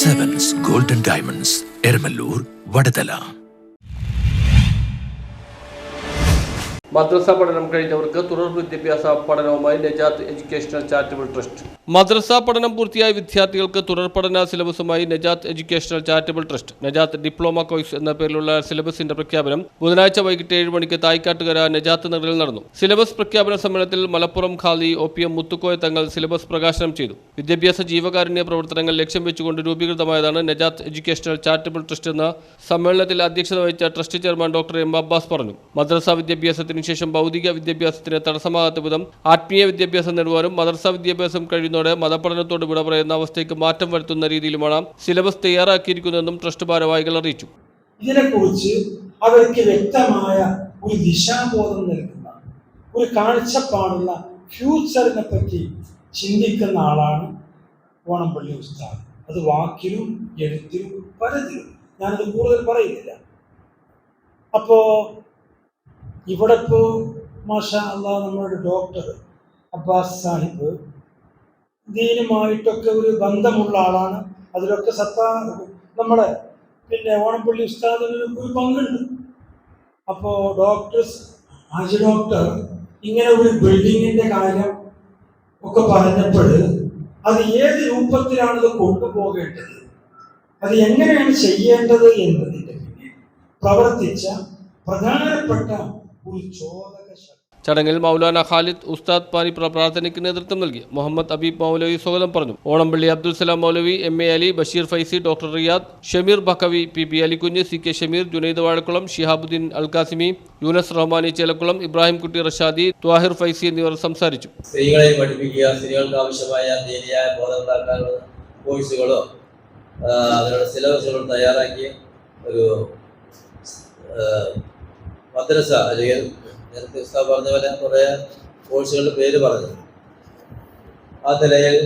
Sevens Golden Diamonds, Ermalur, Vadadala. മദ്രസ പഠനം കഴിഞ്ഞവർക്ക് തുടർ വിദ്യാഭ്യാസ പഠനവുമായി നജാത്ത് എഡ്യൂക്കേഷണൽ ചാരിറ്റബിൾ ട്രസ്റ്റ്. മദ്രസ പഠനം പൂർത്തിയായ വിദ്യാർത്ഥികൾക്ക് തുടർ പഠന സിലബസുമായി Najath educational charitable trust Najath diploma course എന്ന പേരിലുള്ള സിലബസിന്റെ പ്രഖ്യാപനം ബുധനാഴ്ച വൈകിട്ട് 7 മണിക്ക് തായ്ക്കാട്ടുകര നജാത്ത് നഗറിൽ നടന്നു. സിലബസ് പ്രഖ്യാപന സമ്മേളനത്തിൽ മലപ്പുറം ഖാദി OPM മുത്തുക്കോയ തങ്ങൾ സിലബസ് പ്രകാശനം ചെയ്തു. വിദ്യാഭ്യാസ ജീവകാരുണ്യ പ്രവർത്തനങ്ങൾ ലക്ഷ്യം വെച്ചുകൊണ്ട് രൂപീകൃതമായതാണ് നജാത്ത് എഡ്യൂക്കേഷണൽ ചാരിറ്റബിൾ ട്രസ്റ്റ് എന്ന് സമ്മേളനത്തിൽ അധ്യക്ഷത വഹിച്ച trust chairman doctor M. Abbas പറഞ്ഞു. മദ്രസ വിദ്യാഭ്യാസത്തിന് ശേഷം ഭൗതിക വിദ്യാഭ്യാസത്തിന് തടസ്സമാകാത്ത വിധം ആത്മീയ വിദ്യാഭ്യാസം നേടുവാനും മദ്രസ വിദ്യാഭ്യാസം കഴിയുന്നതോടെ മതപഠനത്തോട് വിട പറയുന്ന അവസ്ഥയ്ക്ക് മാറ്റം വരുത്തുന്ന രീതിയിലുമാണ് സിലബസ് തയ്യാറാക്കിയിരിക്കുന്നതെന്നും ട്രസ്റ്റ് ഭാരവാഹികൾ അറിയിച്ചു. ഇതിനെക്കുറിച്ച് അവർക്ക് വ്യക്തമായ ഒരു ദിശാബോധം നൽകുന്ന ഒരു കാഴ്ചപ്പാടുള്ള ഫ്യൂച്ചറിനെ പറ്റി ചിന്തിക്കുന്ന ആളാണ് ഓണംപള്ളി ഉസ്താദ്. അത് വാക്കിലും എഴുത്തിലും പലതിലും ഞാനത് കൂടുതൽ പറയുന്നില്ല. അപ്പോ ഇവിടെ ഇപ്പോൾ മാഷാ അല്ലാഹ് നമ്മളുടെ ഡോക്ടർ അബ്ബാസ് സാഹിബ് ദീനുമായിട്ടൊക്കെ ഒരു ബന്ധമുള്ള ആളാണ്. അതിലൊക്കെ നമ്മുടെ ഓണംപള്ളി ഉസ്താദിന് ഒരു പങ്കുണ്ട്. അപ്പോൾ ഹാജി ഡോക്ടർ ഇങ്ങനെ ഒരു ബിൽഡിങ്ങിൻ്റെ കാര്യം ഒക്കെ പറഞ്ഞപ്പോൾ അത് ഏത് രൂപത്തിലാണത് കൊണ്ടുപോകേണ്ടത്, അത് എങ്ങനെയാണ് ചെയ്യേണ്ടത് എന്നതിൻ്റെ പിന്നിൽ പ്രവർത്തിച്ച പ്രധാനപ്പെട്ട ചടങ്ങിൽ മൗലാന ഖാലിദ് ഉസ്താദ് പാനിപ്ര പ്രാർത്ഥനയ്ക്ക് നേതൃത്വം നൽകി. മുഹമ്മദ് അബീബ് മൗലവി സ്വാഗതം പറഞ്ഞു. Onampally Abdul Salam Maulavi, MA Ali, Basheer Faizy, doctor Riyad, Shameer Baqavi, PB Alikunju, CK Shameer, Junaid Vazhakkulam, Shihabuddeen Alqasimi, Yunus Rahmani Chelakkulam, Ibrahim Kutty Rashadi, Thahir Faizy എന്നിവർ സംസാരിച്ചു. സ്ത്രീകളെ പഠിപ്പിക്കുക, സ്ത്രീകൾക്ക് ആവശ്യമായ ദീനിയായ ബോധമുണ്ടാക്കാനുള്ള കോഴ്സുകളോ അതിനുള്ള സിലബസുകളും തയ്യാറാക്കിയ ഒരു മദ്രസ അല്ലെങ്കിൽ നേരത്തെ ഉസ്താദ് പറഞ്ഞ പോലെ കുറേ കോഴ്സുകളുടെ പേര് പറഞ്ഞു. ആ നിലയിൽ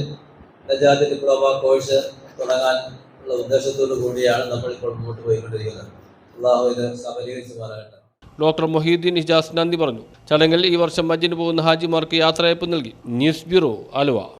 നജാത്ത് ഡിപ്ലോമ കോഴ്സ് തുടങ്ങാൻ ഉള്ള ഉദ്ദേശത്തോടു കൂടിയാണ് നമ്മളിപ്പോൾ മുന്നോട്ട് പോയിക്കൊണ്ടിരിക്കുന്നത്. അള്ളാഹു ഇത് സഫലീകരിച്ചുമാറാകട്ടെ. ഡോക്ടർ മൊഹീദ്ദീൻ ഹിജാസ് നന്ദി പറഞ്ഞു. ചടങ്ങിൽ ഈ വർഷം ഹജ്ജിന് പോകുന്ന ഹാജിമാർക്ക് യാത്രയയപ്പ് നൽകി. News bureau, Aluva.